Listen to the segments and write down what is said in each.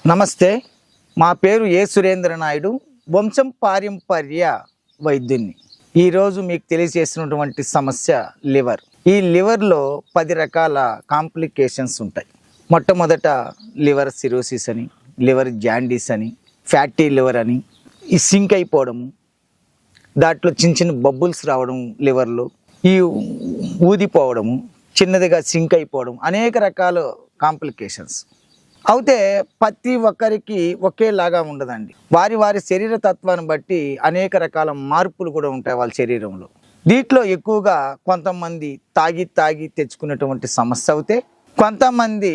నమస్తే, మా పేరు ఏ సురేంద్ర నాయుడు, వంశం పారంపర్య వైద్యుని. ఈరోజు మీకు తెలియజేసినటువంటి సమస్య లివర్. ఈ లివర్లో 10 రకాల కాంప్లికేషన్స్ ఉంటాయి. మొట్టమొదట లివర్ సిరోసిస్ అని, లివర్ జాండీస్ అని, ఫ్యాటీ లివర్ అని, ఈ సింక్ అయిపోవడము, దాంట్లో చిన్న చిన్న బబుల్స్ రావడం, లివర్లో ఈ ఊదిపోవడము, చిన్నదిగా సింక్ అయిపోవడం, అనేక రకాల కాంప్లికేషన్స్. అయితే ప్రతి ఒక్కరికి ఒకేలాగా ఉండదండి. వారి వారి శరీర తత్వాన్ని బట్టి అనేక రకాల మార్పులు కూడా ఉంటాయి వాళ్ళ శరీరంలో. దీంట్లో ఎక్కువగా కొంతమంది తాగి తెచ్చుకునేటువంటి సమస్య అవుతే, కొంతమంది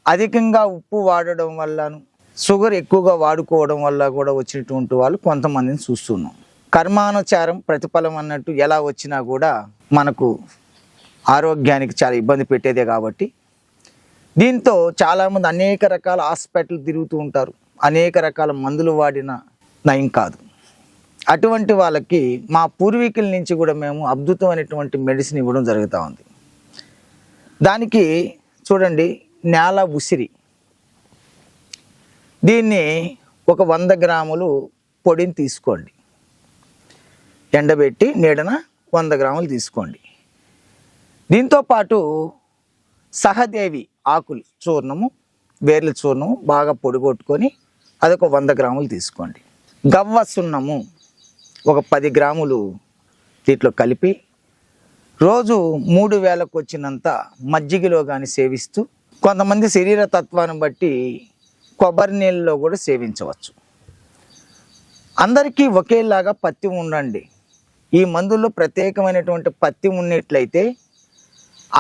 అధికంగా ఉప్పు వాడడం వల్లను, షుగర్ ఎక్కువగా వాడుకోవడం వల్ల కూడా వచ్చినటువంటి వాళ్ళు కొంతమందిని చూస్తున్నాం. కర్మానుచారం ప్రతిఫలం అన్నట్టు ఎలా వచ్చినా కూడా మనకు ఆరోగ్యానికి చాలా ఇబ్బంది పెట్టేదే. కాబట్టి దీంతో చాలామంది అనేక రకాల హాస్పిటల్ తిరుగుతూ ఉంటారు. అనేక రకాల మందులు వాడిన నయం కాదు. అటువంటి వాళ్ళకి మా పూర్వీకుల నుంచి కూడా మేము అద్భుతమైనటువంటి మెడిసిన్ ఇవ్వడం జరుగుతూ ఉంది. దానికి చూడండి, నేల ఉసిరి. దీన్ని ఒక 100 గ్రాములు పొడిని తీసుకోండి. ఎండబెట్టి నీడన 100 గ్రాములు తీసుకోండి. దీంతోపాటు సహదేవి ఆకులు చూర్ణము, వేర్ల చూర్ణము బాగా పొడిగొట్టుకొని అదొక 100 గ్రాములు తీసుకోండి. గవ్వ సున్నము ఒక 10 గ్రాములు దీంట్లో కలిపి రోజు 3 వేలకు వచ్చినంత మజ్జిగలో కానీ సేవిస్తూ, కొంతమంది శరీర తత్వాన్ని బట్టి కొబ్బరి నీళ్ళలో కూడా సేవించవచ్చు. అందరికీ ఒకేలాగా పత్తి ఉండండి. ఈ మందుల్లో ప్రత్యేకమైనటువంటి పత్తి ఉన్నట్లయితే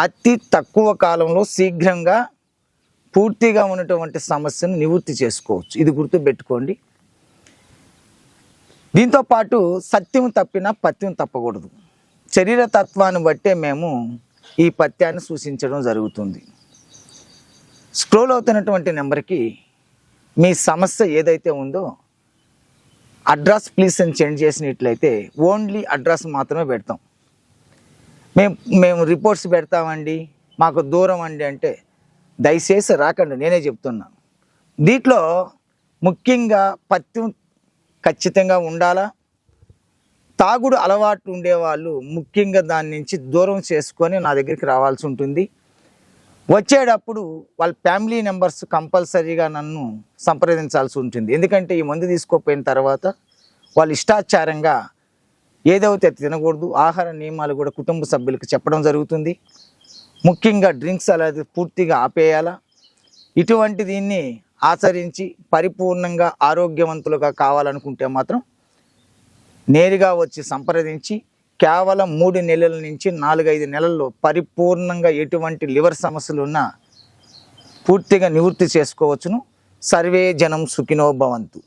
అతి తక్కువ కాలంలో శీఘ్రంగా పూర్తిగా ఉన్నటువంటి సమస్యను నివృత్తి చేసుకోవచ్చు. ఇది గుర్తుపెట్టుకోండి. దీంతోపాటు సత్యం తప్పినా పత్యం తప్పకూడదు. శరీర తత్వాన్ని బట్టే మేము ఈ పత్యాన్ని సూచించడం జరుగుతుంది. స్క్రోల్ అవుతున్నటువంటి నెంబర్కి మీ సమస్య ఏదైతే ఉందో అడ్రస్ ప్లీజ్ అని సెండ్ చేసినట్లయితే ఓన్లీ అడ్రస్ మాత్రమే పెడతాం. మేము రిపోర్ట్స్ పెడతామండి, మాకు దూరం అండి అంటే దయచేసి రాకండి, నేనే చెప్తున్నాను. దీంట్లో ముఖ్యంగా పత్యం ఖచ్చితంగా ఉండాలా. తాగుడు అలవాటు ఉండేవాళ్ళు ముఖ్యంగా దాని నుంచి దూరం చేసుకొని నా దగ్గరికి రావాల్సి ఉంటుంది. వచ్చేటప్పుడు వాళ్ళ ఫ్యామిలీ మెంబర్స్ కంపల్సరీగా నన్ను సంప్రదించాల్సి ఉంటుంది. ఎందుకంటే ఈ మందు తీసుకోపోయిన తర్వాత వాళ్ళు ఇష్టాచారంగా ఏదైతే తినకూడదు, ఆహార నియమాలు కూడా కుటుంబ సభ్యులకు చెప్పడం జరుగుతుంది. ముఖ్యంగా డ్రింక్స్ అలాగే పూర్తిగా ఆపేయాలా. ఇటువంటి దీన్ని ఆచరించి పరిపూర్ణంగా ఆరోగ్యవంతులుగా కావాలనుకుంటే మాత్రం నేరుగా వచ్చి సంప్రదించి కేవలం 3 నెలల నుంచి 4-5 నెలల్లో పరిపూర్ణంగా ఎటువంటి లివర్ సమస్యలు ఉన్నా పూర్తిగా నివృత్తి చేసుకోవచ్చును. సర్వే జనం సుఖినో భవంతు.